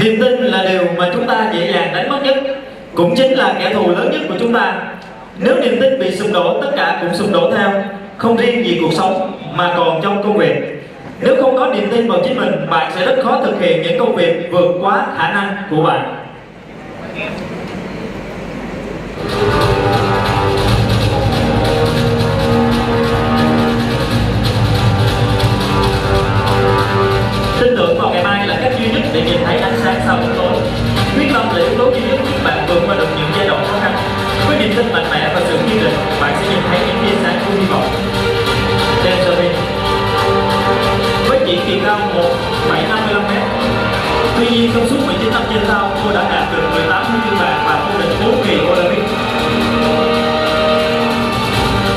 Niềm tin là điều mà chúng ta dễ dàng đánh mất nhất, cũng chính là kẻ thù lớn nhất của chúng ta. Nếu niềm tin bị sụp đổ, tất cả cũng sụp đổ theo, không riêng gì cuộc sống mà còn trong công việc. Nếu không có niềm tin vào chính mình, bạn sẽ rất khó thực hiện những công việc vượt quá khả năng của bạn. Tin tưởng vào ngày mai là cách duy nhất để nhìn thấy ánh sáng sau bóng tối. Quyết tâm là yếu tố duy nhất giúp bạn vượt qua được những giai đoạn khó khăn. Với niềm tin mạnh mẽ và sự kiên định, bạn sẽ nhìn thấy những tia sáng của hy vọng. Với chỉ chiều cao 1,55m, tuy nhiên trong suốt 19 năm chơi thao, cô đã đạt được 18 huy chương vàng và vô địch 4 kỳ Olympic.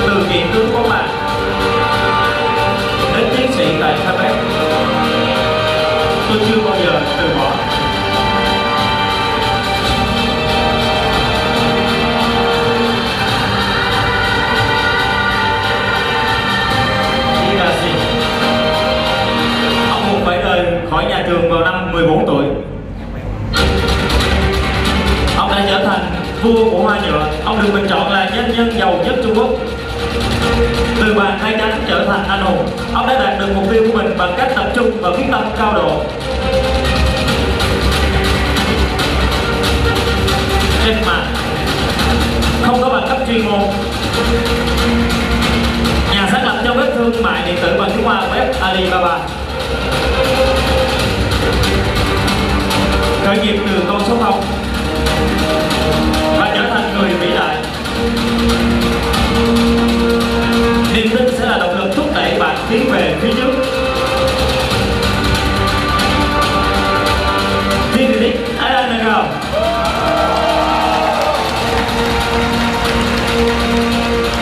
Từ kiện tướng bóng bàn đến tiến sĩ tại Harvard, tôi chưa bao giờ từ bỏ. Ông phải rời khỏi nhà trường vào năm 14 tuổi. Ông đã trở thành vua của hoa nhựa. Ông được bình chọn là doanh nhân giàu nhất Trung Quốc. Từ bàn tay trắng trở thành anh hùng, ông đã đạt được mục tiêu của mình bằng cách tập trung và quyết tâm cao độ. Trên mạng, không có bằng cấp chuyên môn, nhà sáng lập cho web thương mại điện tử bằng tiếng Hoa web Alibaba. Khởi nghiệp từ con số 0 và trở thành người vĩ đại. Niềm tin sẽ là động lực thúc đẩy bạn tiến về phía trước. Thiên địch Nagao.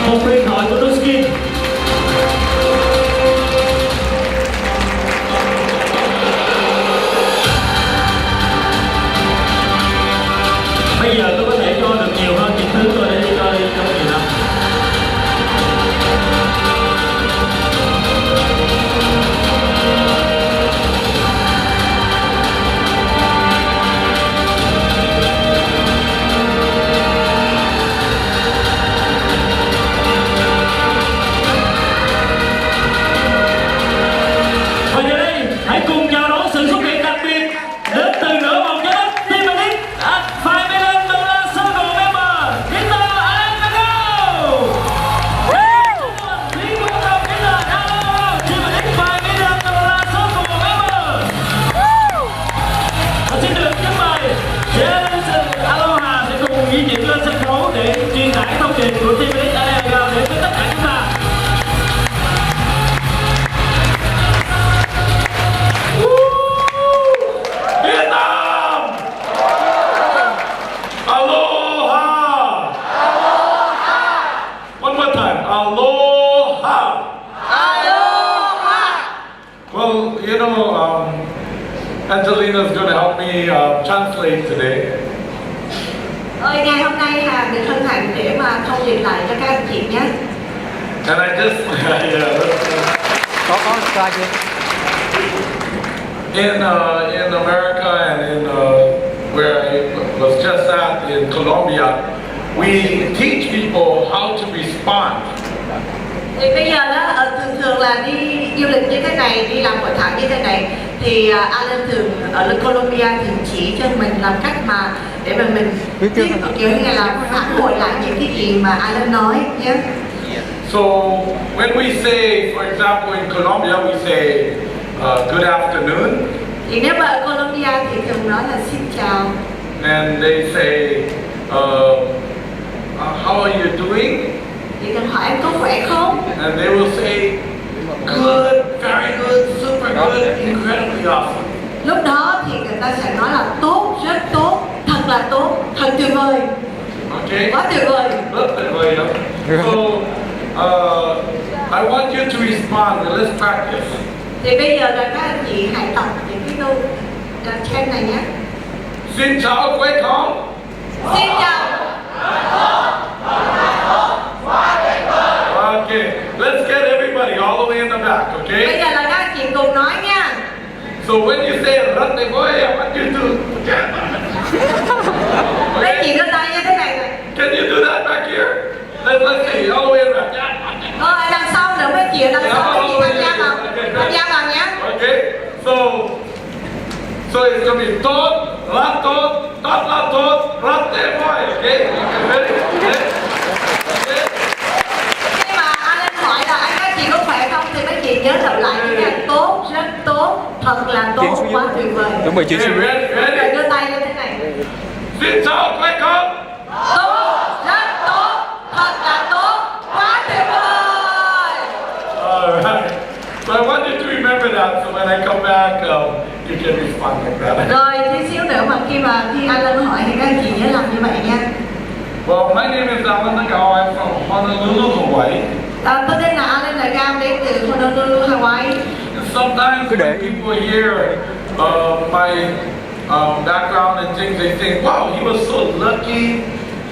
Một huyền thoại của Ruskin. Bây giờ tôi có thể cho được nhiều hơn những thứ tôi đã đi cho trong nhiều năm. Và giờ đây, hãy cùng chào đón sự xuất hiện đặc biệt đến từ nửa vòng trái đất team Elite at $5 million circle member Mr. Nagao. Please welcome Mr. Nagao, team Elite $5 million circle member. Và xin được kính mời Jason Aloha sẽ cùng di chuyển lên sân khấu để truyền tải thông điệp của team Elite Nagao đến với tất cả chúng ta. Angelina's going to help me translate today. Ngày hôm nay là được hân hạnh để mà thông điệp lại cho các anh chị nhé. And I just có slide chưa? in America and in where I was just at in Colombia, we teach people how to respond. Thì bây giờ đó thường là đi du lịch như thế này, đi làm hội thảo như thế này thì Alan thường ở Colombia thường chỉ cho mình làm cách mà để mà mình kiểu như là phản hồi lại những cái gì mà Alan nói nhé. So when we say, for example, in Colombia we say good afternoon. Thì nếu mà ở Colombia thì thường nói là xin chào. And they say how are you doing? Thì thường hỏi em có khỏe không? And they will say good, very good, super good, incredibly awesome. Lúc đó thì người ta sẽ nói là tốt, rất tốt, thật là tốt, thật tuyệt vời. Okay. Quá tuyệt vời. Rất tuyệt vời đó. So I want you to respond. Let's practice. Thì bây giờ là các anh chị hãy tập những cái câu trên này nhé. Xin chào quê Công. Xin chào. Okay, let's get everybody all the way in the back, Bây okay? giờ là các anh chị cùng nói nha. So when you say Ratne boy, I want you to Mấy chị đưa tay như thế này này. Can you do that back here? Let's see, all the way around. Đằng sau nữa mấy chị, đằng sau mấy chị tham gia vào. Tham gia vào nhé. Okay, so it's gonna be tot, la tot, Ratne boy. Okay, ready? Okay. Khi mà Alan hỏi là các chị có khỏe không thì mấy chị nhớ lặp lại như thế. Tốt, rất tốt, thật là tốt, quá tuyệt vời. Đúng rồi, chuyển Okay, xuống. ready? Đưa tay như thế này. Xin chào các con. Tốt, rất tốt, thật là tốt, quá tuyệt vời. Alright. So I want you to remember that so when I come back, you can respond like that. Rồi, tí xíu nữa mà khi Alan hỏi thì các anh chị nhớ làm như vậy nha. Well, my name is Nagao. I'm from Honolulu, Hawaii. Tôi tên là Alan Nagao đến từ Honolulu, Hawaii. And sometimes when people hear my background and things, they think, wow, he was so lucky.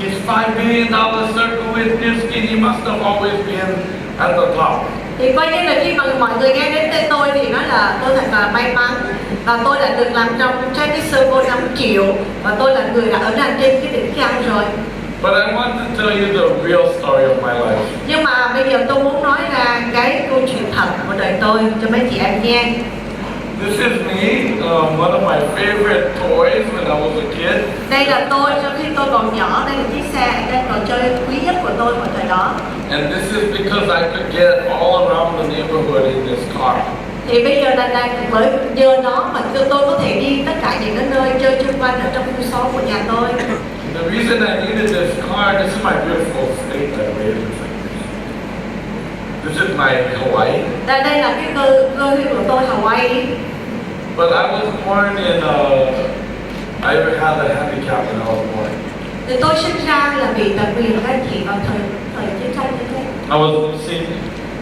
His $5 billion circle with Newskin, he must have always been at the top. Thì coi như là khi mà mọi người nghe đến tên tôi thì nói là tôi thật là may mắn và tôi đã được làm trong cái circle 5 triệu và tôi là người đã ở trên cái đỉnh cao rồi. But I want to tell you the real story of my life. Nhưng mà bây giờ tôi muốn nói ra cái câu chuyện thật của đời tôi cho mấy chị em nghe. This is me, one of my favorite toys when I was a kid. Đây là tôi cho khi tôi còn nhỏ, đây là chiếc xe, đây là trò chơi quý nhất của tôi vào thời đó. And this is because I could get all around the neighborhood in this car. Thì bây giờ là bởi nhờ nó mà tôi có thể đi tất cả những cái nơi chơi chung quanh ở trong khu xóm của nhà tôi. The reason I needed this car, this is my beautiful state that I raised. This is my Hawaii. Đây là cái cơ duyên của tôi Hawaii. But I was born in I had a handicap when I was born. Thì tôi sinh ra là bị đặc biệt các anh chị vào thời chiến tranh như thế. I was missing.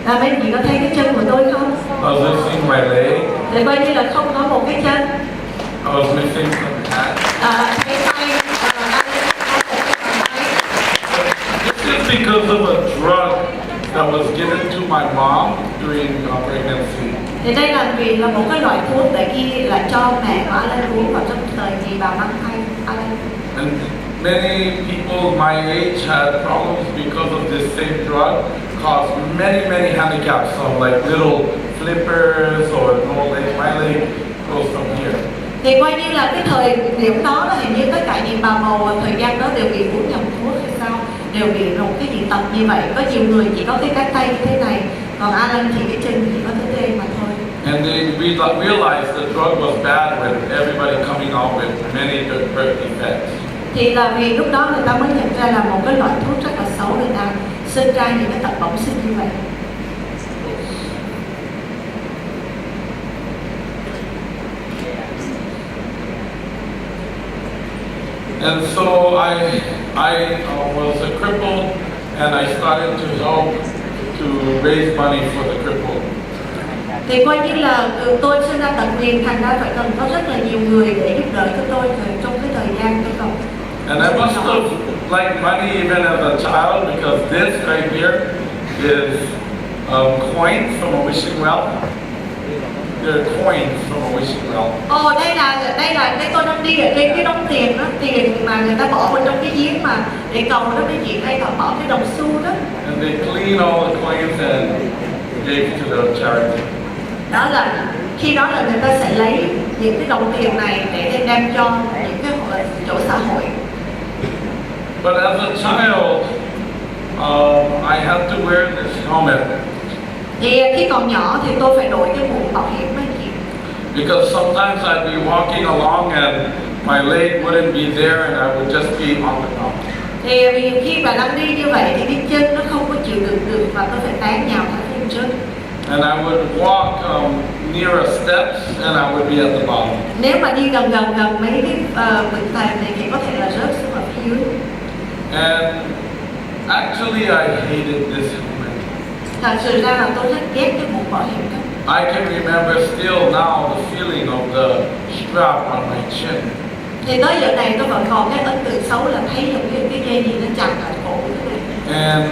Là mấy chị có thấy cái chân của tôi không? I was missing my leg. Thì coi như là không có một cái chân. I was missing some hands. Cái tay. This is because of a drug that was given to my mom during pregnancy. Thì đây là vì là một cái loại thuốc để ghi là cho mẹ của Alan uống vào trong thời kỳ bà mang thai Alan. And many people my age had problems because of this same drug, caused many handicaps, so like little flippers or no leg. My leg goes from here. Thì coi như là cái thời điểm đó là hình như tất cả những bà bầu thời gian đó đều bị uống nhầm thuốc hay sao, đều bị một cái dị tật như vậy. Có nhiều người chỉ có cái cánh tay như thế này, còn Alan thì cái chân chỉ có thế đây mà thôi. And they realized the drug was bad with everybody coming out with many birth defects. Thì là vì lúc đó người ta mới nhận ra là một cái loại thuốc rất là xấu để làm sinh ra những cái tật bẩm sinh như vậy. And so I was a cripple, and I started to help to raise money for the crippled. Thì coi như là tôi sinh ra tật nguyền, thành ra phải cần có rất là nhiều người để giúp đỡ cho tôi trong cái thời gian tôi còn. And I must have liked money even as a child because this right here is coins from a wishing well. They're coins from a wishing well. Đây là cái tôi đang đi ở trên cái đống tiền đó, tiền mà người ta bỏ vào trong cái giếng mà để cầu đó mấy chị hay bỏ cái đồng xu đó. And they clean all the coins and gave to the charity. Đó là khi đó là người ta sẽ lấy những cái đồng tiền này để đem cho những cái chỗ xã hội. But as a child, I had to wear this helmet. Thì khi còn nhỏ thì tôi phải đội cái mũ bảo hiểm mấy chị. Because sometimes I'd be walking along and my leg wouldn't be there and I would just be on the ground. Thì vì khi mà đang đi như vậy thì cái chân nó không có chịu đựng được và tôi phải té nhào thẳng lên trước. And I would walk near steps and I would be at the bottom. Nếu mà đi gần mấy cái bậc thềm thì có thể là rớt xuống ở phía dưới. And actually I hated this helmet. Thật sự ra là tôi rất ghét cái mũ bảo hiểm đó. I can remember still now the feeling of the strap on my chin. Thì tới giờ này tôi vẫn còn cái ấn tượng xấu là thấy giống như cái dây gì nó chặt ở cổ thế này. And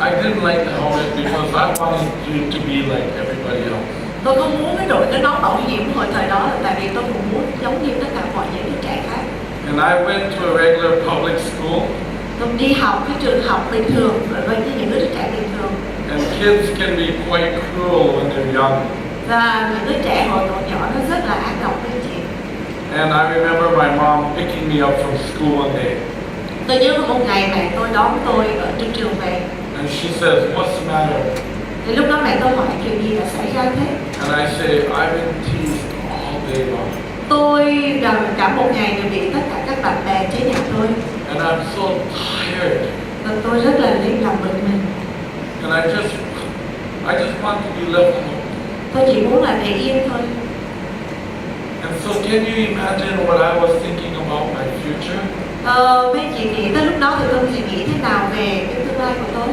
I didn't like the helmet because I wanted you to be like everybody else. Tôi không muốn cái đội cái nón bảo hiểm hồi thời đó là tại vì tôi cũng muốn giống như tất cả mọi những đứa trẻ khác. And I went to a regular public school. Tôi đi học cái trường học bình thường với những đứa trẻ bình thường. And kids can be quite cruel when they're young. Và những đứa trẻ hồi còn nhỏ nó rất là ác độc với chị. And I remember my mom picking me up from school one day. Tôi nhớ một ngày mẹ tôi đón tôi ở trên trường về. And she says, "What's the matter?" Thì lúc đó mẹ tôi hỏi chuyện gì đã xảy ra thế. And I say, "I've been teased all day long. Tôi cả một ngày đều bị tất cả các bạn bè chế nhạo tôi. And I'm so tired. Và tôi rất là làm bực mình. And I just want to be left alone." Tôi chỉ muốn là để yên thôi. And so can you imagine what I was thinking about my future? Mấy chị nghĩ tới lúc đó thì tôi chỉ nghĩ thế nào về cái tương lai của tôi.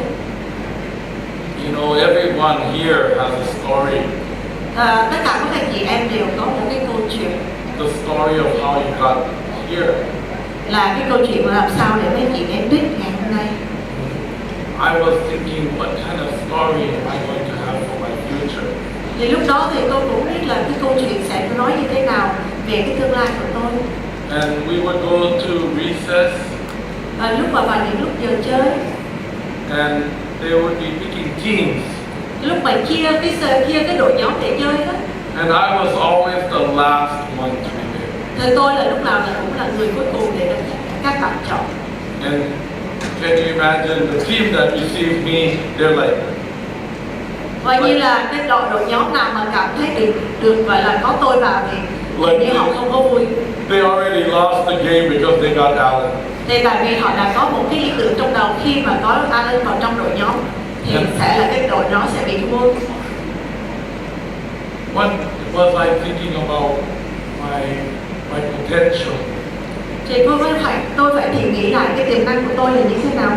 You know, everyone here has a story. Tất cả các anh chị em đều có một cái câu chuyện. The story of how you got here. Là cái câu chuyện mà làm sao để mấy chị đến đích ngày hôm nay. I was thinking, what kind of story am I going to have for my future? Thì lúc đó thì tôi cũng biết là cái câu chuyện sẽ nói như thế nào về cái tương lai của tôi. And we would go to recess. Và lúc mà vào những lúc giờ chơi. And they would be picking teams. Lúc mà chia cái đội nhóm để chơi đó. And I was always the last one to be there. Thì tôi là lúc nào là cũng là người cuối cùng để các bạn chọn. And can you imagine the team that received me? They're like. Coi như là cái đội nhóm nào mà cảm thấy được gọi là có tôi vào thì như họ không có vui. They already lost the game because they got Alan. Thì tại vì họ đã có một cái ý tưởng trong đầu khi mà có Alan vào trong đội nhóm thì sẽ là cái đội nhóm sẽ bị thua. What was I thinking about my potential? Thì tôi phải thì nghĩ lại cái tiềm năng của tôi là như thế nào.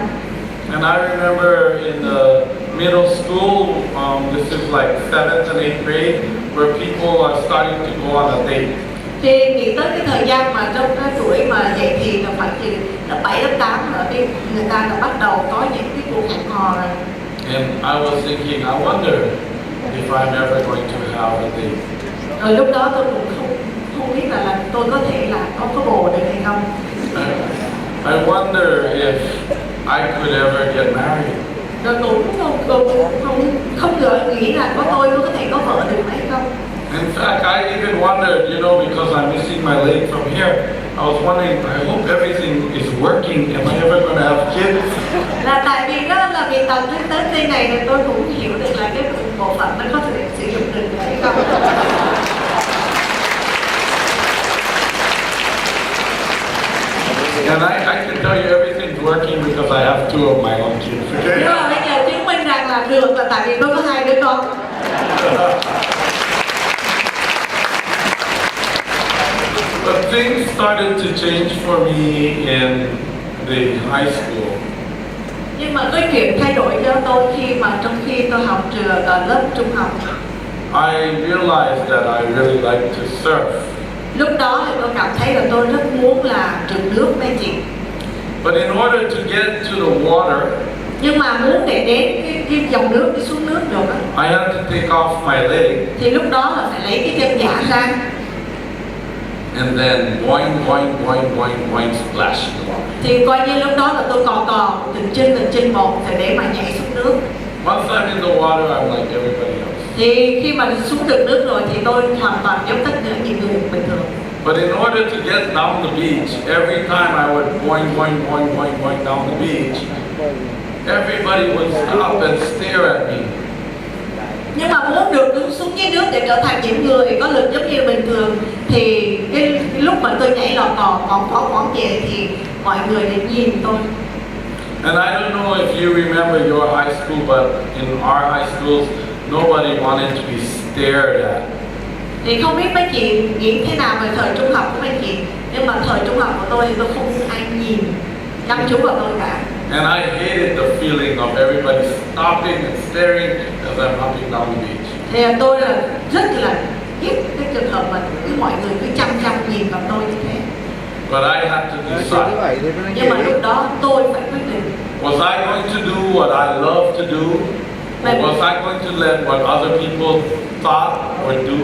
And I remember in the middle school, this is like 7th and 8th grade, where people are starting to go on a date. Thì nghĩ tới cái thời gian mà trong cái tuổi mà dậy thì là khoảng từ lớp 7, lớp 8 ở đây người ta đã bắt đầu có những cái cuộc hẹn hò rồi. And I was thinking, I wonder if I'm ever going to have a date. Rồi lúc đó tôi cũng không biết là tôi có thể là có bồ được hay không. I wonder if I could ever get married. Rồi cũng không nghĩ là tôi có thể có vợ được hay không. In fact, I even wondered, you know, because I'm missing my leg from here, I was wondering, I hope everything is working. Am I ever going to have kids? Là tại vì đó là vì tận tới đây này thì tôi cũng hiểu được là cái bộ phận nó có thể sử dụng được hay không. And I can tell you everything's working because I have 2 of my own kids. Okay? Nhưng mà bây giờ chứng minh rằng là được là tại vì tôi có 2 đứa con. But things started to change for me in the high school. Nhưng mà cái chuyện thay đổi cho tôi trong khi tôi học ở lớp trung học. I realized that I really like to surf. Lúc đó thì tôi cảm thấy là tôi rất muốn là trượt nước mấy chị. But in order to get to the water, nhưng mà muốn để đến cái dòng nước đi xuống nước được á, I had to take off my leg. Thì lúc đó là phải lấy cái chân giả ra. And then boing, boing, boing, boing, boing, splash in the water. Thì coi như lúc đó là tôi cò từng chân một để mà nhảy xuống nước. Once I'm in the water, I'm like everybody else. Thì khi mà xuống được nước rồi thì tôi hoàn toàn giống tất cả những người bình thường. But in order to get down the beach, every time I would boing, boing, boing, boing, boing down the beach, everybody would stop and stare at me. Nhưng mà muốn được đứng xuống dưới nước để trở thành những người có lực giống như bình thường thì cái lúc mà tôi nhảy lò cò quỏng về thì mọi người đều nhìn tôi. And I don't know if you remember your high school, but in our high schools, nobody wanted to be stared at. Thì không biết mấy chị nghĩ thế nào về thời trung học của mấy chị, nhưng mà thời trung học của tôi thì tôi không muốn ai nhìn chăm chú vào tôi cả. And I hated the feeling of everybody stopping and staring as I'm hopping down the beach. Thì tôi là rất là ghét cái trường hợp mà cứ mọi người cứ chăm nhìn vào tôi như thế. But I had to decide. Nhưng mà lúc đó tôi phải quyết định. Was I going to do what I love to do? Or was I going to let what other people thought or do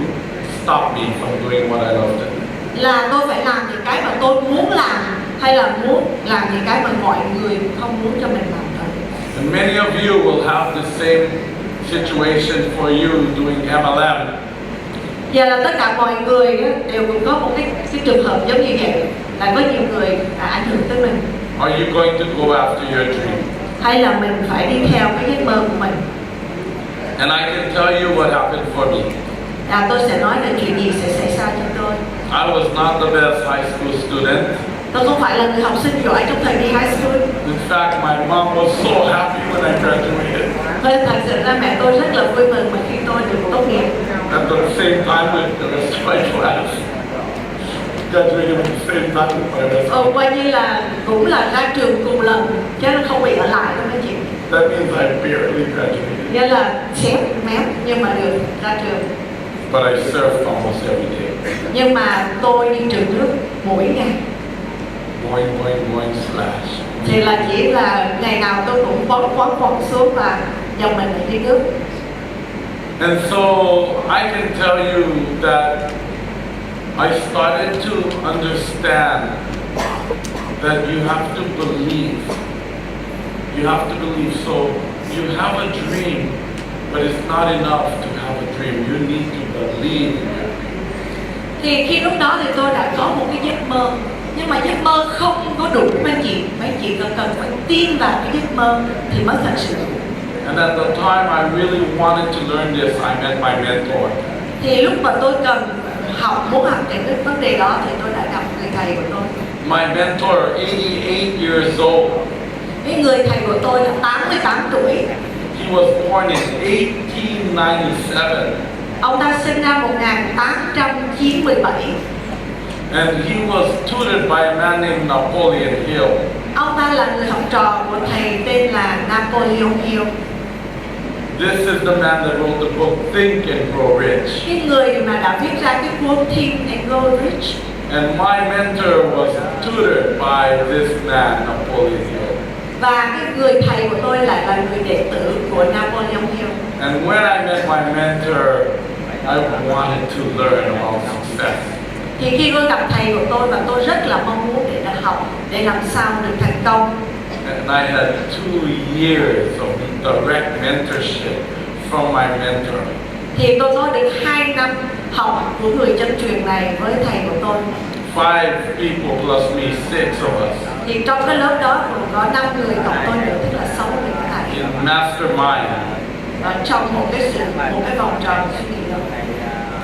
stop me from doing what I loved to do? Là tôi phải làm những cái mà tôi muốn làm, hay là muốn làm những cái mà mọi người không muốn cho mình làm thôi. And many of you will have the same situation for you doing MLM. Giờ là tất cả mọi người á, đều cũng có một cái trường hợp giống như vậy, là có nhiều người ảnh hưởng tới mình. Are you going to go after your dream? Hay là mình phải đi theo cái giấc mơ của mình. And I can tell you what happened for me. Tôi sẽ nói là chuyện gì sẽ xảy ra cho tôi. I was not the best high school student. Tôi không phải là người học sinh giỏi trong thời kỳ high school. In fact, my mom was so happy when I graduated. Nên thật sự ra mẹ tôi rất là vui mừng mà khi tôi được tốt nghiệp. At the same time with the rest of my class. Graduated at the same time with my rest of Coi như là cũng là ra trường cùng lần, chứ nó không bị ở lại đâu mấy chị. That means I barely graduated. Nghĩa là xém mép nhưng mà được ra trường. But I surfed almost every day. Nhưng mà tôi đi trượt nước mỗi ngày. Going, splash. Thì là chỉ là ngày nào tôi cũng quấn xuống và dòng mình lại đi nước. And so I can tell you that I started to understand that you have to believe. You have to believe. So you have a dream, but it's not enough to have a dream. You need to believe in your dream. Thì khi lúc đó thì tôi đã có một cái giấc mơ, nhưng mà giấc mơ không có đủ mấy chị cần phải tin vào cái giấc mơ thì mới thật sự đủ. And at the time I really wanted to learn this, I met my mentor. Thì lúc mà tôi muốn học cái vấn đề đó thì tôi đã gặp người thầy của tôi. My mentor, 88 years old. Cái người thầy của tôi là 88 tuổi. He was born in 1897. Ông ta sinh ra 1897. And he was tutored by a man named Napoleon Hill. Ông ta là người học trò của thầy tên là Napoleon Hill. This is the man that wrote the book Think and Grow Rich. Cái người mà đã viết ra cái cuốn Think and Grow Rich. And my mentor was tutored by this man, Napoleon Hill. Và cái người thầy của tôi lại là người đệ tử của Napoleon Hill. And when I met my mentor, I wanted to learn about success. Thì khi tôi gặp thầy của tôi và tôi rất là mong muốn để học để làm sao được thành công. And I had 2 years of direct mentorship from my mentor. Thì tôi có được 2 năm học của người chân truyền này với thầy của tôi. 5 people plus me, 6 of us. Thì trong cái lớp đó cũng có 5 người cộng tôi nữa, tức là 6 người các thầy. In mastermind. Trong một cái vòng tròn suy nghĩ đó.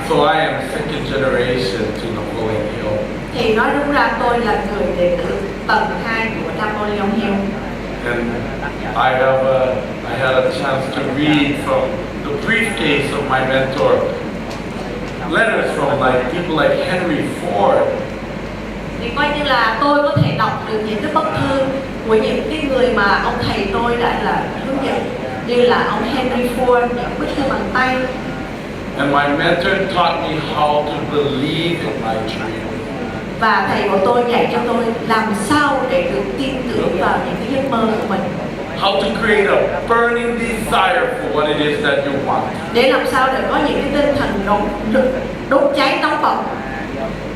So I am second generation to Napoleon Hill. Thì nói đúng ra tôi là người đệ tử tầng 2 của Napoleon Hill. And I had a chance to read from the briefcase of my mentor letters from like people like Henry Ford. Thì coi như là tôi có thể đọc được những cái bức thư của những cái người mà ông thầy tôi đã là hướng dẫn, như là ông Henry Ford, những bức thư bằng tay. And my mentor taught me how to believe in my dream. Và thầy của tôi dạy cho tôi làm sao để được tin tưởng vào những cái giấc mơ của mình. How to create a burning desire for what it is that you want. Để làm sao để có những cái tinh thần đốt cháy nóng bỏng.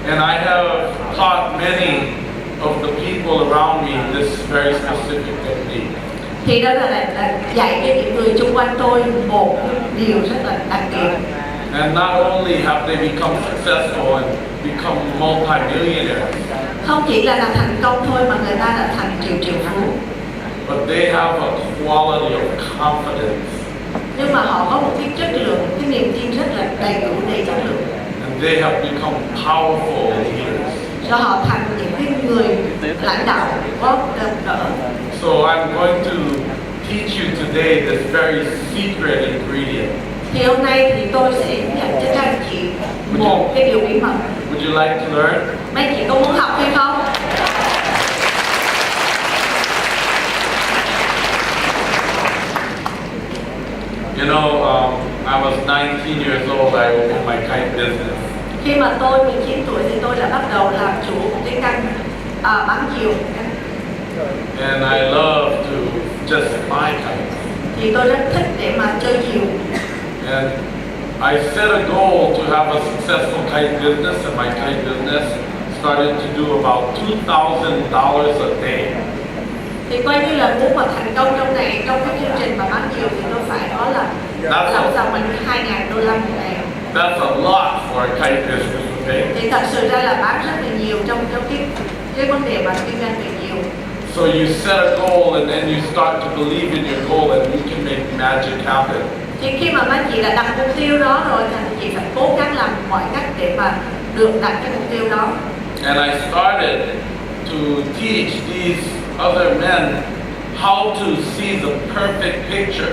And I have taught many of the people around me this very specific technique. Thì đó là dạy cho những người xung quanh tôi một điều rất là đặc biệt. And not only have they become successful and become multi-millionaires, không chỉ là thành công thôi mà người ta đã thành triệu phú. But they have a quality of confidence. Nhưng mà họ có một cái chất lượng, cái niềm tin rất là đầy đủ, đầy chất lượng. And they have become powerful leaders. Cho họ thành những cái người lãnh đạo có tầm cỡ. So I'm going to teach you today this very secret ingredient. Thì hôm nay thì tôi sẽ dạy cho các anh chị một cái điều bí mật. Would you like to learn? Mấy chị có muốn học hay không? You know, I was 19 years old, I opened my kite business. Khi mà tôi 19 tuổi thì tôi đã bắt đầu làm chủ một cái căn bán diều. And I love to just fly kites. thì tôi rất thích để mà chơi diều. And I set a goal to have a successful kite business, and my kite business started to do about $2,000 a day. Thì coi như là muốn mà thành công trong này, trong cái chương trình mà bán diều thì tôi phải có là làm sao mình $2,000 một ngày. That's a lot for a kite business, okay? Thì thật sự ra là bán rất là nhiều trong cái vấn đề mà kinh doanh về diều. So you set a goal and then you start to believe in your goal and you can make magic happen. Thì khi mà mấy chị đã đặt mục tiêu đó rồi thì chị phải cố gắng làm mọi cách để mà được đặt cái mục tiêu đó. And I started to teach these other men how to see the perfect picture.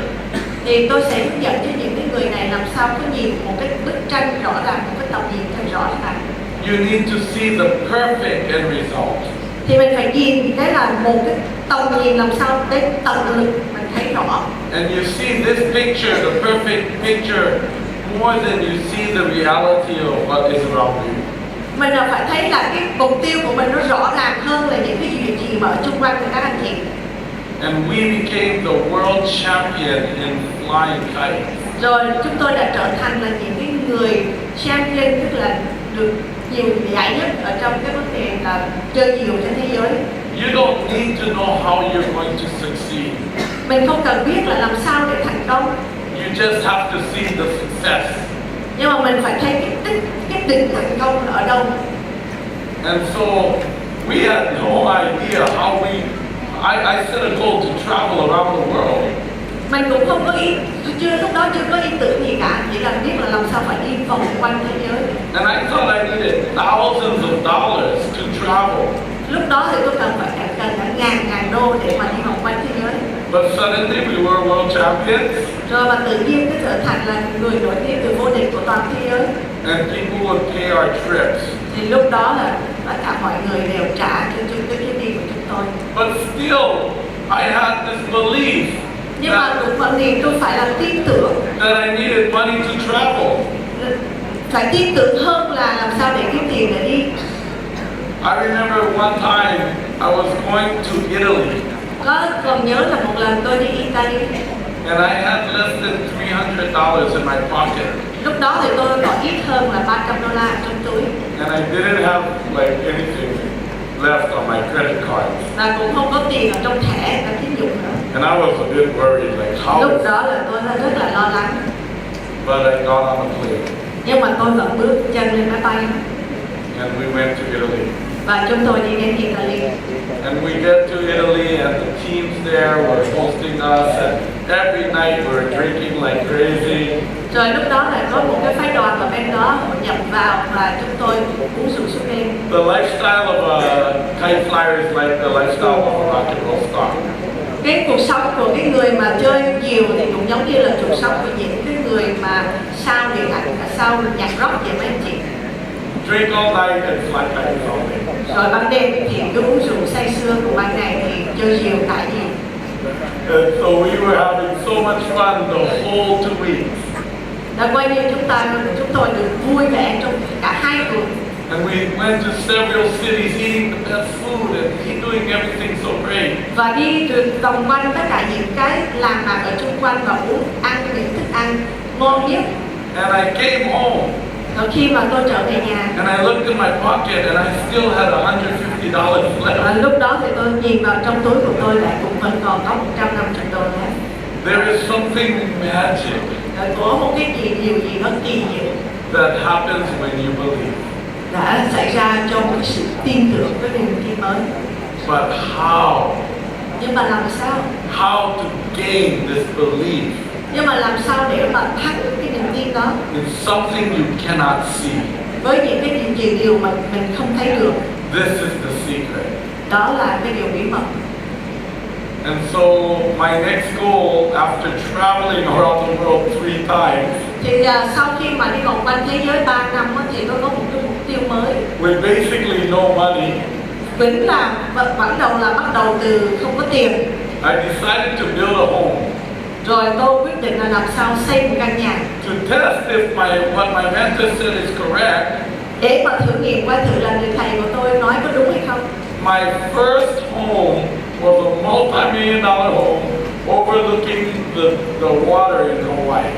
Thì tôi sẽ hướng dẫn cho những cái người này làm sao có nhìn một cái bức tranh rõ ràng, một cái tầm nhìn thật rõ ràng. You need to see the perfect end result. Thì mình phải nhìn cái là một cái tầm nhìn làm sao đến tầm lực mình thấy rõ. And you see this picture, the perfect picture, more than you see the reality of what is around you. Mình là phải thấy là cái mục tiêu của mình nó rõ ràng hơn là những cái gì mà ở xung quanh của các anh chị. And we became the world champion in flying kites. Rồi chúng tôi đã trở thành là những cái người champion, tức là được nhiều giải nhất ở trong cái vấn đề là chơi diều trên thế giới. You don't need to know how you're going to succeed. Mình không cần biết là làm sao để thành công. You just have to see the success. Nhưng mà mình phải thấy cái đỉnh thành công ở đâu. And so we had no idea how I set a goal to travel around the world. Mình cũng không có lúc đó chưa có ý tưởng gì cả, chỉ cần biết là làm sao phải đi vòng quanh thế giới. And I thought I needed thousands of dollars to travel. Lúc đó thì tôi cần ngàn đô để mà đi vòng quanh thế giới. But suddenly we were world champions. Rồi mà tự nhiên cái trở thành là người nổi tiếng, người vô địch của toàn thế giới. And people would pay our trips. Thì lúc đó là tất cả mọi người đều trả cho cái chuyến đi của chúng tôi. But still, I had this belief Nhưng mà cũng vẫn thì tôi phải là tin tưởng. that I needed money to travel. Phải tin tưởng hơn là làm sao để kiếm tiền để đi. I remember one time I was going to Italy. Còn nhớ là một lần tôi đi Italy. And I had less than $300 in my pocket. Lúc đó thì tôi có ít hơn là $300 trong túi. And I didn't have like anything left on my credit card. Và cũng không có tiền ở trong thẻ tín dụng nữa. And I was a bit worried, like how Lúc đó là tôi rất là lo lắng. But I got on a plane. Nhưng mà tôi vẫn bước chân lên máy bay. And we went to Italy. Và chúng tôi đi đến Italy. And we get to Italy and the teams there were hosting us and every night we were drinking like crazy. Rồi lúc đó là có một cái phái đoàn ở bên đó họ nhập vào và chúng tôi uống rượu suốt đêm. The lifestyle of a kite flyer is like the lifestyle of a rock and roll star. Cái cuộc sống của cái người mà chơi diều thì cũng giống như là cuộc sống của những cái người mà sao điện ảnh, sao nhạc rock vậy mấy anh chị. Drink all night and fly kites all day. Rồi ban đêm thì cứ uống rượu say sưa, của ban ngày thì chơi diều tại diều. And so we were having so much fun the whole 2 weeks. Đã quay như chúng tôi được vui vẻ trong cả 2 tuần. And we went to several cities eating the best food and doing everything so great. Và đi vòng quanh tất cả những cái làng mạc ở xung quanh và ăn những thức ăn ngon nhất. And I came home. Rồi khi mà tôi trở về nhà, And I looked in my pocket and I still had $150 và left. lúc đó thì tôi nhìn vào trong túi của tôi lại cũng vẫn còn có $150 left. There is something magic Rồi có một cái điều gì đó kỳ diệu that happens when you believe. đã xảy ra trong cái sự tin tưởng với niềm tin mới. But how? Nhưng mà làm sao? How to gain this belief Nhưng mà làm sao để mà thắng cái niềm tin đó in something you cannot see? với những cái điều mà mình không thấy được? This is the secret. Đó là cái điều bí mật. And so my next goal after traveling around the world 3 times Thì sau khi mà đi vòng quanh thế giới 3 năm á, thì tôi có một cái mục tiêu mới. with basically no money, Vẫn là bắt đầu từ không có tiền. I decided to build a home Rồi tôi quyết định là làm sao xây một căn nhà to test if what my mentor said is correct. để mà thử nghiệm qua thử là người thầy của tôi nói có đúng hay không. My first home was a multi-million-dollar home. overlooking the water in Hawaii.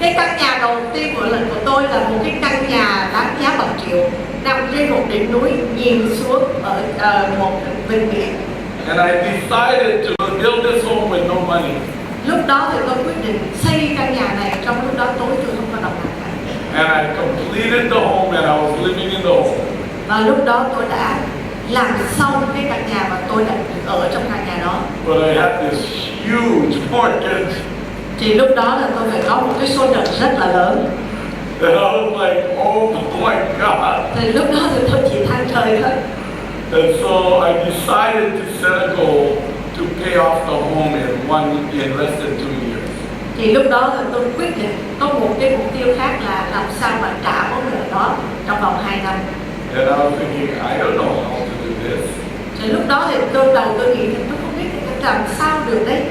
Cái căn nhà đầu tiên của tôi là một cái căn nhà đáng giá bậc triệu, nằm trên một đỉnh núi nhìn xuống ở một bên biển. And I decided to build this home with no money. Lúc đó thì tôi quyết định xây căn nhà này, trong lúc đó tôi không có đồng nào cả. And I completed the home and I was living in the home. Và lúc đó tôi đã làm xong cái căn nhà và tôi đã ở trong căn nhà đó. But I had this huge mortgage. Thì lúc đó là tôi phải có một cái số nợ rất là lớn. And I was like, oh my God. Thì lúc đó thì tôi chỉ than trời thôi. And so I decided to set a goal to pay off the home in less than 2 years. Thì lúc đó là tôi quyết định có một cái mục tiêu khác là làm sao mà trả món nợ đó trong vòng 2 năm. And I was thinking, I don't know how to do this. Thì lúc đó thì tôi nghĩ tôi không biết làm sao được đấy.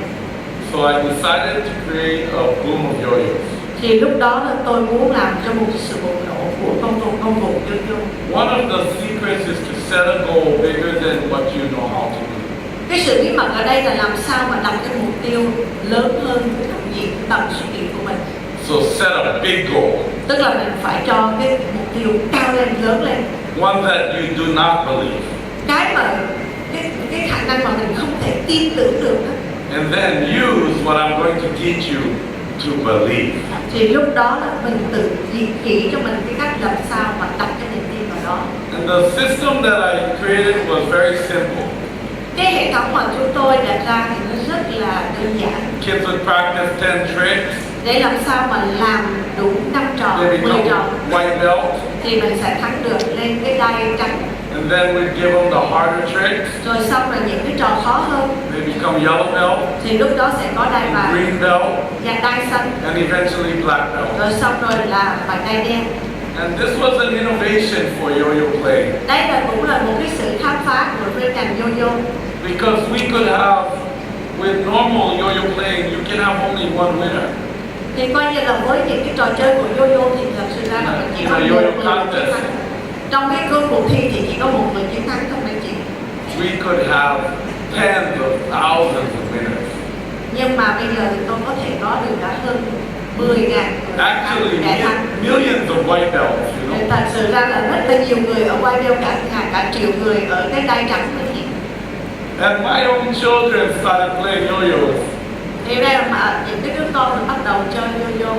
So I decided to create a boom of yo-yos. Thì lúc đó là tôi muốn làm cho một sự bùng nổ của công vụ yo-yo. One of the secrets is to set a goal bigger than what you know how to do. Cái sự bí mật ở đây là làm sao mà đặt cái mục tiêu lớn hơn cái thẩm diện tầm suy nghĩ của mình. So set a big goal. Tức là mình phải cho cái mục tiêu cao lên, lớn lên. One that you do not believe. Cái mà cái khả năng mà mình không thể tin tưởng được đó. And then use what I'm going to teach you to believe. Thì lúc đó là mình tự chỉ cho mình cái cách làm sao mà đặt cái niềm tin vào đó. And the system that I created was very simple. Cái hệ thống mà chúng tôi đặt ra thì nó rất là đơn giản. Kids would practice 10 tricks. Để làm sao mà làm đủ 5 trò, They 10 become trò white belt. thì mình sẽ thắng được lên cái đai trắng. And then we'd give them the harder tricks. Rồi xong rồi những cái trò khó hơn They become yellow belt, thì lúc đó sẽ có đai vàng green belt, và đai xanh. and eventually black belt. Rồi xong rồi là vài đai đen. And this was an innovation for yo-yo playing. Đây là cũng là một cái sự khám phá của riêng ngành yo-yo. Because we could have, with normal yo-yo playing, you can have only one winner. Thì coi như là với những cái trò chơi của yo-yo thì thật sự ra là mình chỉ có một người chiến thắng. Trong cái cuộc thi thì chỉ có một người chiến thắng không anh chị. We could have tens of thousands of winners. Nhưng mà bây giờ thì tôi có thể có được cả hơn 10.000 người Actually, đã thắng. millions of white belts, you know. Thật sự ra là rất là nhiều người ở quay đeo cả triệu người ở cái đai trắng này. And my own children started playing yo-yos. Thì đây là mà những cái đứa con nó bắt đầu chơi yo-yo.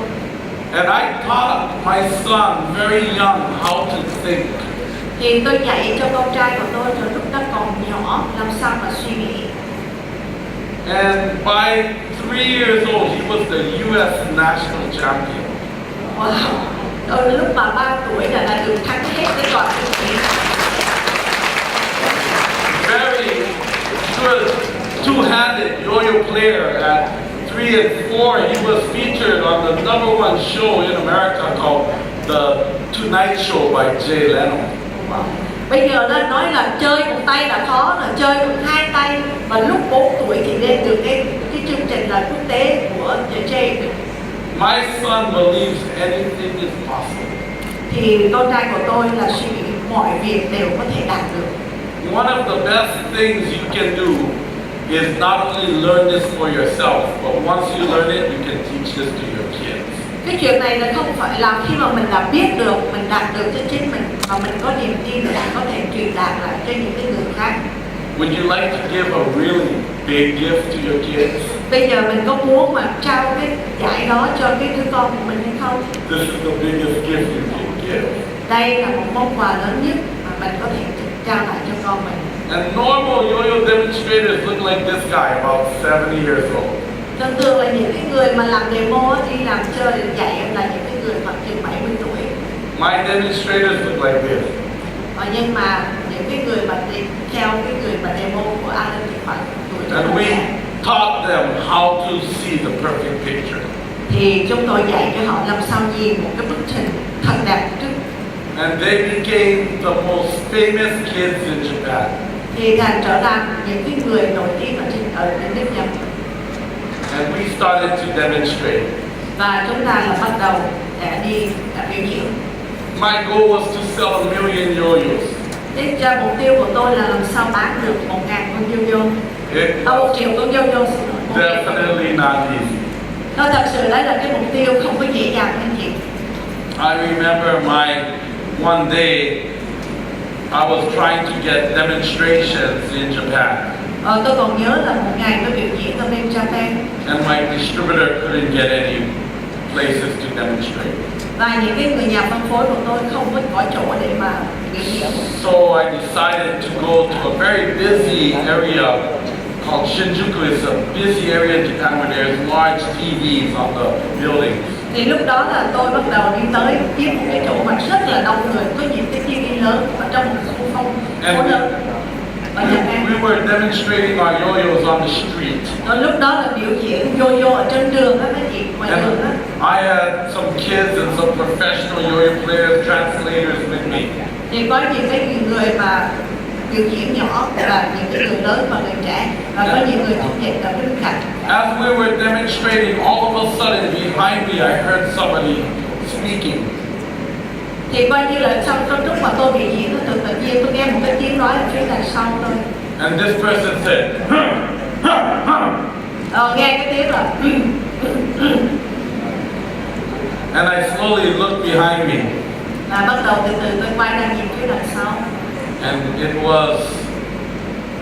And I taught my son very young how to think. Thì tôi dạy cho con trai của tôi từ lúc nó còn nhỏ làm sao mà suy nghĩ. And by 3 years old, he was the U.S. national champion. Wow. Rồi lúc mà 3 tuổi là đã được thắng hết cái toàn quốc tế. Very good two-handed yo-yo player at 3 and 4. He was featured on the #1 show in America called The Tonight Show by Jay Leno. Wow. Bây giờ nó nói là chơi một tay đã khó, là chơi được 2 tay. Và lúc 4 tuổi thì lên được cái chương trình là quốc tế của Jay. My son believes anything is possible. Thì con trai của tôi là suy nghĩ mọi việc đều có thể đạt được. One of the best things you can do is not only learn this for yourself, but once you learn it, you can teach this to your kids. Cái chuyện này là không phải là khi mà mình đã biết được, mình đạt được cho chính mình và mình có niềm tin là có thể truyền đạt lại cho những cái người khác. Would you like to give a really big gift to your kids? Bây giờ mình có muốn mà trao cái giải đó cho cái đứa con của mình hay không? This is the biggest gift you can give. Đây là một món quà lớn nhất mà mình có thể trao lại cho con mình. And normal yo-yo demonstrators look like this guy, about 70 years old. Thường là những cái người mà làm demo đi làm chơi để dạy là những cái người khoảng chừng 70 tuổi. My demonstrators look like this. Nhưng mà những cái người mà đi theo cái người mà demo của Alan thì khoảng tuổi And we taught them how to see the perfect picture. Thì chúng tôi dạy cho họ làm sao nhìn một cái bức hình thật đẹp trước. And they became the most famous kids in Japan. Thì Thành trở thành những cái người nổi tiếng ở nước Nhật. And we started to demonstrate. Và chúng ta là bắt đầu để đi biểu diễn. My goal was to sell 1 million yo-yos. Thế ra mục tiêu của tôi là làm sao bán được 1.000 con yo-yo. 1 triệu con yo-yo, xin lỗi, một Definitely not easy. nó thật sự đấy là cái mục tiêu không có dễ dàng anh chị. I remember one day I was trying to get demonstrations in Japan, Tôi còn nhớ là một ngày tôi biểu diễn ở bên Japan and my distributor couldn't get any places to demonstrate. và những cái người nhà phân phối của tôi không có chỗ để mà biểu diễn. So I decided to go to a very busy area called Shinjuku. It's a busy area in Japan where there's large TVs on the buildings. Thì lúc đó là tôi bắt đầu đi tới kiếm một cái chỗ mà rất là đông người, có những cái TV lớn ở trong một khu phố lớn ở Japan. We were demonstrating our yo-yos on the street. Lúc đó là biểu diễn yo-yo ở trên đường đó mấy chị, ngoài đường đó. I had some kids and some professional yo-yo players, translators with me. Thì có những cái người mà biểu diễn nhỏ và những cái người lớn và người trẻ, và có những người thuộc dịch ở bên cạnh. As we were demonstrating, all of a sudden behind me I heard somebody speaking. Thì coi như là trong lúc mà tôi biểu diễn, tự nhiên tôi nghe một cái tiếng nói ở phía đằng sau tôi. And this person said, Nghe cái tiếng là and I slowly looked behind me, và bắt đầu từ từ tôi quay ra nhìn phía đằng sau. and it was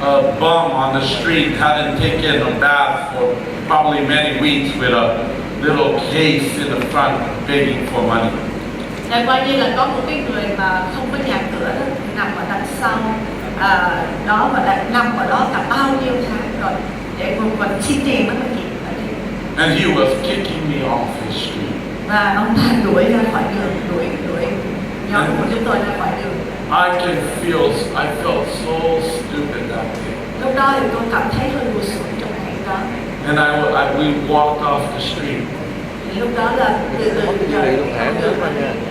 a bum on the street, hadn't taken a bath for probably many weeks, with a little case in the front begging for money. Là coi như là có một cái người mà không có nhà cửa đó, nằm ở đằng sau đó và đã nằm ở đó cả bao nhiêu tháng rồi để còn xin tiền đó mà chị. And he was kicking me off the street. Và ông ta đuổi ra khỏi đường, đuổi nhóm của chúng tôi ra khỏi đường. I felt so stupid that day. Lúc đó thì tôi cảm thấy hơi buồn sụn trong ngày đó. And we walked off the street. Lúc đó là từ giờ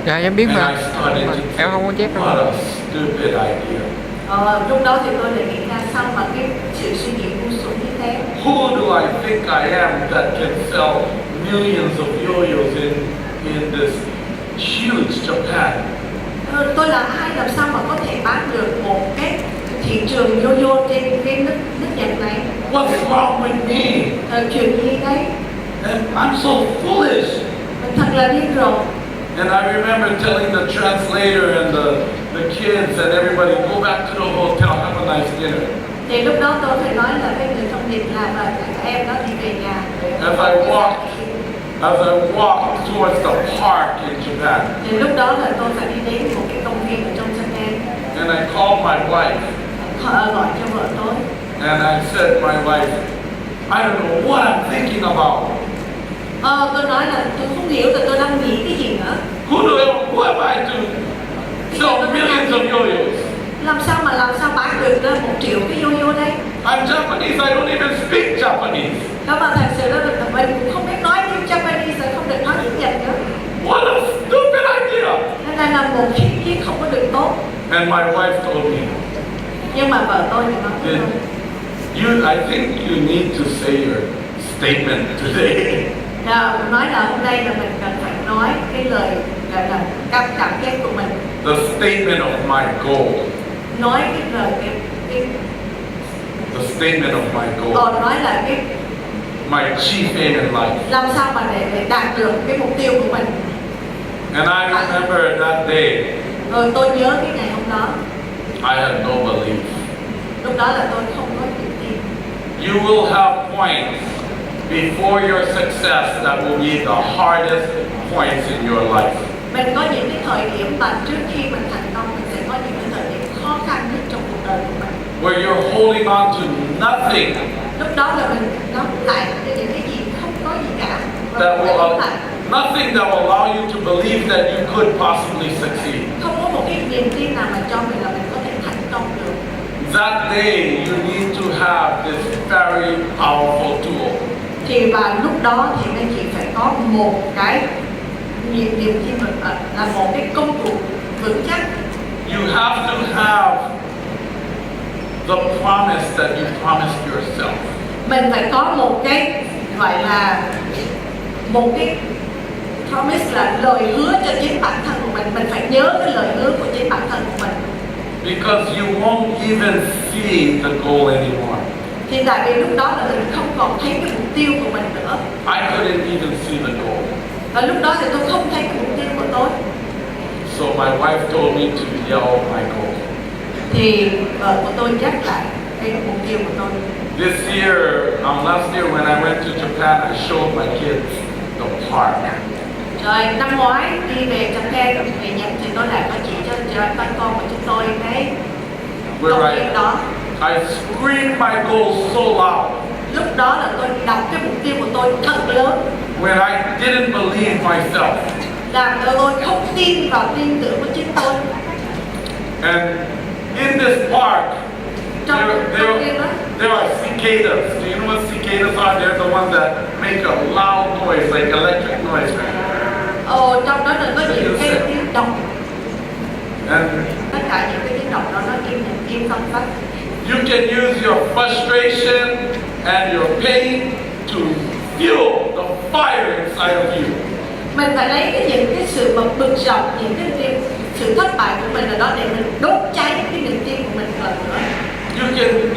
Dạ em biết And mà. I started to Em không có chép think, đâu. what a stupid idea. lúc đó thì tôi lại nghĩ ra sao mà cái sự suy nghĩ ngu xuẩn như thế. Who do I think I am that can sell millions of yo-yos in this huge Japan? Tôi là ai, làm sao mà có thể bán được một cái thị trường yo-yo trên cái nước Nhật này? What's wrong with me? Chuyện gì đấy? And I'm so foolish. Mình thật là điên rồ. And I remember telling the translator and the kids and everybody, go back to the hotel, have a nice dinner. Thì lúc đó tôi phải nói là cái người thông dịch là các em đó đi về nhà. As I walked towards the park in Japan, Thì lúc đó là tôi phải đi đến một cái công viên ở trong Japan. and I called my wife, Gọi cho vợ tôi. and I said, my wife, I don't know what I'm thinking about. Tôi nói là tôi không hiểu là tôi đang nghĩ cái gì nữa. Who am I to sell millions of yo-yos? Làm sao bán được ra 1 triệu cái yo-yo đây? I'm Japanese, I don't even speak Japanese. Đó mà thật sự đó là mình cũng không biết nói tiếng Japanese, rồi không được nói tiếng Nhật nữa. What a stupid idea. Nên đây là một ý kiến không có được tốt. And my wife told me, Nhưng mà vợ tôi thì nói với tôi, I think you need to say your statement today. nói là hôm nay là mình cần phải nói cái lời gọi là cảm giác của mình. The statement of my goal. Nói cái lời The statement of my goal. nói là cái My chief aim in life. làm sao mà để đạt được cái mục tiêu của mình. And I remember that day, Rồi tôi nhớ cái ngày hôm đó. I had no belief. Lúc đó là tôi không có tự tin. You will have points before your success that will be the hardest points in your life. Mình có những cái thời điểm mà trước khi mình thành công, mình sẽ có những cái thời điểm khó khăn nhất trong cuộc đời của mình. Where you're holding on to nothing. Lúc đó là mình nắm lại những cái gì không có gì cả. Nothing that will allow you to believe that you could possibly succeed. Không có một cái niềm tin nào mà cho mình là mình có thể thành công được. That day you need to have this very powerful tool. Thì vào lúc đó thì anh chị phải có một cái niềm tin là một cái công cụ vững chắc. You have to have the promise that you promised yourself. Mình phải có một cái gọi là một cái promise là lời hứa cho chính bản thân của mình phải nhớ cái lời hứa của chính bản thân của mình. Because you won't even see the goal anymore. Thì tại vì lúc đó là mình không còn thấy cái mục tiêu của mình nữa. I couldn't even see the goal. Và lúc đó thì tôi không thấy cái mục tiêu của tôi. So my wife told me to yell my goal. Thì vợ của tôi nhắc lại cái mục tiêu của tôi. This year, last year when I went to Japan, I showed my kids the park. Rồi năm ngoái đi về Japan về Nhật thì tôi lại có chỉ cho con của chúng tôi cái công viên đó. I screamed my goal so loud. Lúc đó là tôi đọc cái mục tiêu của tôi thật lớn. When I didn't believe myself. Làm cho tôi không tin vào tin tưởng của chính tôi. And in this park, there are cicadas. Do you know what cicadas are? They're the ones that make a loud noise, like electric noise. Trong đó là có những cái tiếng động. And tất cả những cái tiếng động đó nó im phăng phắc. You can use your frustration and your pain to fuel the fire inside of you. Mình phải lấy những cái sự bực dọc, những cái sự thất bại của mình là đó để mình đốt cháy cái niềm tin của mình lần nữa.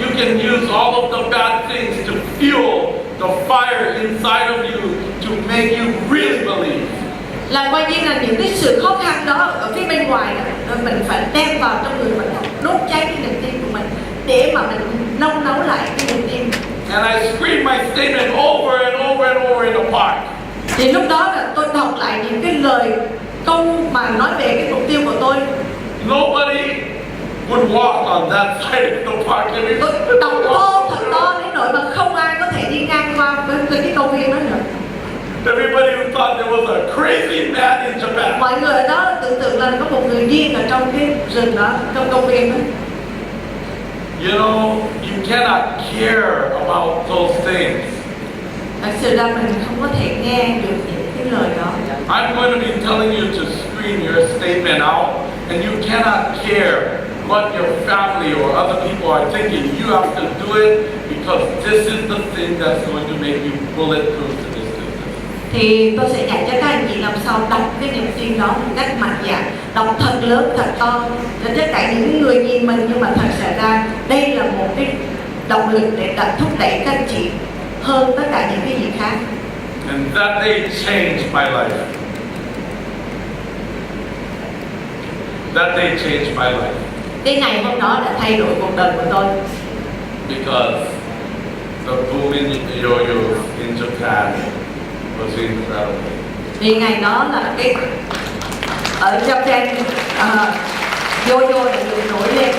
You can use all of the bad things to fuel the fire inside of you to make you really believe. Là coi như là những cái sự khó khăn đó ở phía bên ngoài đó, mình phải đem vào trong người mình, đốt cháy cái niềm tin của mình để mà mình nung nấu lại cái niềm tin. And I screamed my statement over and over and over in the park. Thì lúc đó là tôi đọc lại những cái lời câu mà nói về cái mục tiêu của tôi. Nobody would walk on that side of the park. Tôi đọc to thật to đến nỗi mà không ai có thể đi ngang qua với cái công viên đó nữa. Everybody thought there was a crazy man in Japan. Mọi người ở đó tưởng tượng là có một người điên ở trong cái rừng đó, trong công viên đó. You know, you cannot care about those things. Thật sự ra mình không có thể nghe được những cái lời đó. I'm going to be telling you to scream your statement out, and you cannot care what your family or other people are thinking. You have to do it because this is the thing that's going to make you bulletproof to this business. Thì tôi sẽ dạy cho các anh chị làm sao đọc cái niềm tin đó một cách mạnh dạn, đọc thật lớn, thật to, để tất cả những người nhìn mình nhưng mà thật sự ra đây là một cái động lực để thúc đẩy các anh chị hơn tất cả những cái gì khác. And that day changed my life. That day changed my life. Cái ngày hôm đó đã thay đổi cuộc đời của tôi. Because the boom in yo-yos in Japan was incredible. Vì ngày đó là cái ở Japan yo-yo đã được nổi lên,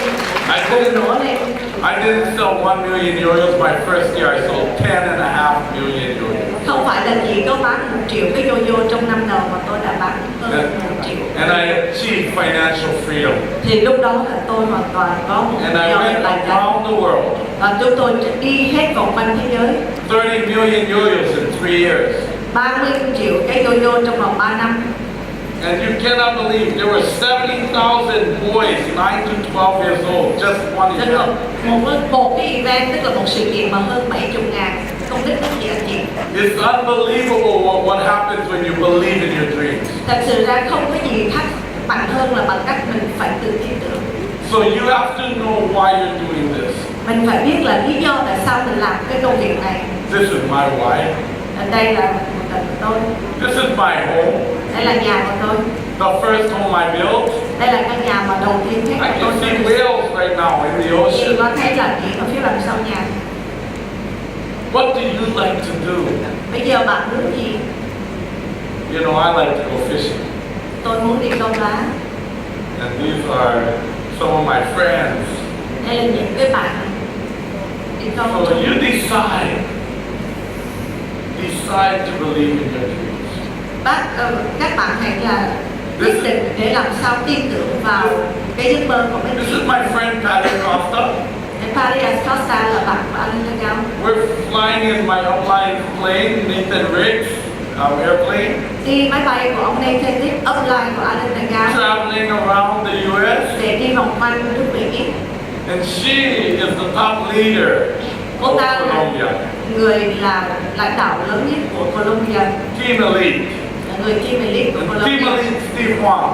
bùng nổ lên. I didn't sell 1 million yo-yos my first year. I sold 10.5 million yo-yos. Không phải là chỉ có bán 1 triệu cái yo-yo trong năm đầu mà tôi đã bán hơn 1 triệu. And I achieved financial freedom. Thì lúc đó là tôi hoàn toàn có một And I went around the world. Và chúng tôi đi hết vòng quanh thế giới. 30 million yo-yos in 3 years. 30 triệu cái yo-yo trong vòng 3 năm. And you cannot believe there were 70,000 boys 9 to 12 years old just wanting Tức là help. một cái event, tức là một sự kiện mà hơn 70.000 không biết cái gì anh chị. It's unbelievable what happens when you believe in your dreams. Thật sự ra không có gì khác mạnh hơn là bằng cách mình phải tự tin tưởng. So you have to know why you're doing this. Mình phải biết là lý do tại sao mình làm cái công việc này. This is my why. Đây là cuộc đời của tôi. This is my home. Đây là nhà của tôi. The first home I built. Đây là căn nhà mà đầu tiên I của can see tôi. whales right now in the Chị ocean. có thấy là chị ở phía đằng sau nhà. What do you like to do? Bây giờ bạn muốn gì? You know, I like to go fishing. Tôi muốn đi câu cá. And these are some of my friends. Đây là những cái bạn đi câu. So you decide to believe in your dreams. Các bạn hãy là quyết định để làm sao tin tưởng vào cái giấc mơ của mình. This is my friend Patty Costa. Patty Costa là bạn của anh Nagao. We're flying in my upline plane, Nathan Riggs airplane. Đi máy bay của ông Nathan Riggs, upline của anh Nagao. Traveling around the U.S. Để đi vòng quanh nước Mỹ. And she is the top leader Cô of ta là Colombia. người là lãnh đạo lớn nhất của Colombia. Team elite. Người team elite của Team Colombia. elite Steve Juan.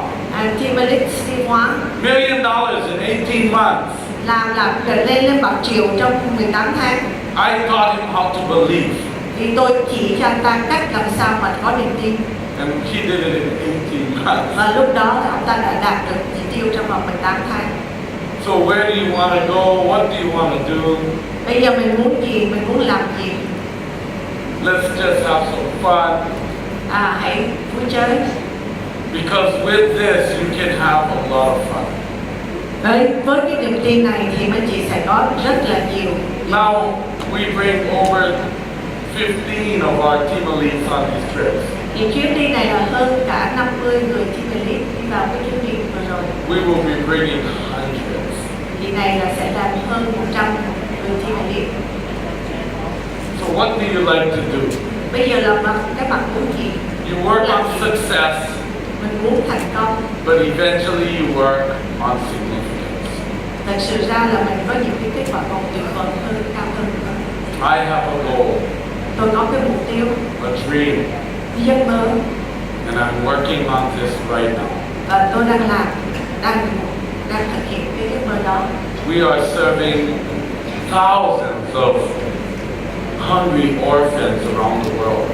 Team elite Steve Juan. $1 million in 18 months. Làm lên 1 triệu trong 18 tháng. I taught him how to believe. Thì tôi chỉ cho anh ta cách làm sao mà có niềm tin. And he did it in 18 months. Và lúc đó là ông ta đã đạt được chỉ tiêu trong vòng 18 tháng. So where do you want to go? What do you want to do? Bây giờ mình muốn gì? Mình muốn làm gì? Let's just have some fun. Hãy vui chơi. Because with this, you can have a lot of fun. Với cái niềm tin này thì mấy chị sẽ có rất là nhiều. Now, we bring over 15 of our team elites on these trips. Thì chuyến đi này là hơn cả 50 người team elite đi vào cái chuyến đi vừa rồi. We will be bringing hundreds. Thì này là sẽ là hơn 100 người team elite. So what do you like to do? Bây giờ là các bạn muốn gì? You work on success, Mình muốn thành công. but eventually you work on significance. Thật sự ra là mình có những cái kết quả còn tuyệt vời hơn, cao hơn nữa. I have a goal, Tôi có cái mục tiêu, a dream, giấc mơ, and I'm working on this right now. và tôi đang thực hiện cái giấc mơ đó. We are serving thousands of hungry orphans around the world.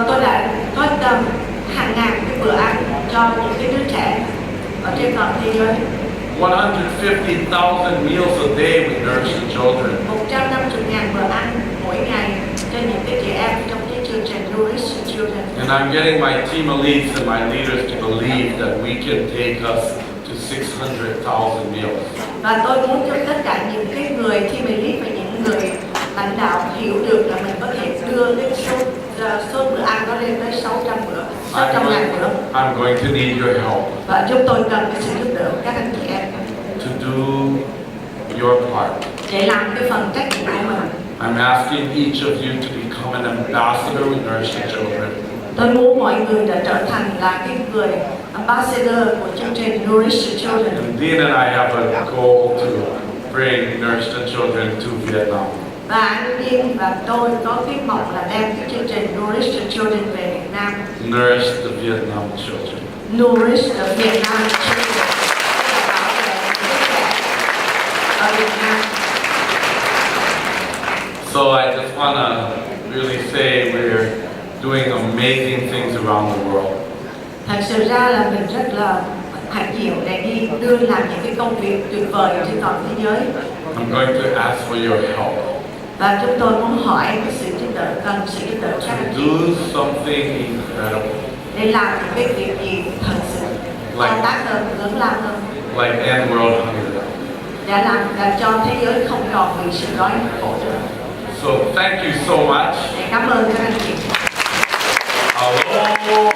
Tôi đã có hàng ngàn cái bữa ăn cho những cái đứa trẻ ở trên toàn thế giới. 150,000 meals a day we nourish the children. 150.000 bữa ăn mỗi ngày cho những cái trẻ em trong cái chương trình Nourish the Children. And I'm getting my team elites and my leaders to believe that we can take us to 600,000 meals. Và tôi muốn cho tất cả những cái người team elite và những người lãnh đạo hiểu được là mình có thể đưa cái số bữa ăn đó lên tới 600.000 bữa. I'm going to need your help Và chúng tôi cần cái sự giúp đỡ của các anh chị em to do your part. để làm cái phần trách nhiệm của mình. I'm asking each of you to become an ambassador with Nourish the Children. Tôi muốn mọi người đã trở thành là cái người ambassador của chương trình Nourish the Children. And Dean and I have a goal to bring Nourish the Children to Vietnam. Và anh Điên và tôi có cái mộng là đem cái chương trình Nourish the Children về Việt Nam. Nourish the Vietnam children. Nourish the Vietnam Children. Ở Việt Nam. So I just want to really say we're doing amazing things around the world. Thật sự ra là mình rất là hạnh diệu để đi đưa làm những cái công việc tuyệt vời trên toàn thế giới. I'm going to ask for your help Và chúng tôi muốn hỏi cái sự giúp đỡ, cần sự giúp đỡ các anh to chị do something incredible, để làm những cái việc gì thật sự to tát hơn, lớn lao hơn, like end world hunger. để làm cho thế giới không còn bị sự đói khổ nữa. So thank you so much. Để cảm ơn các anh chị. Aloha.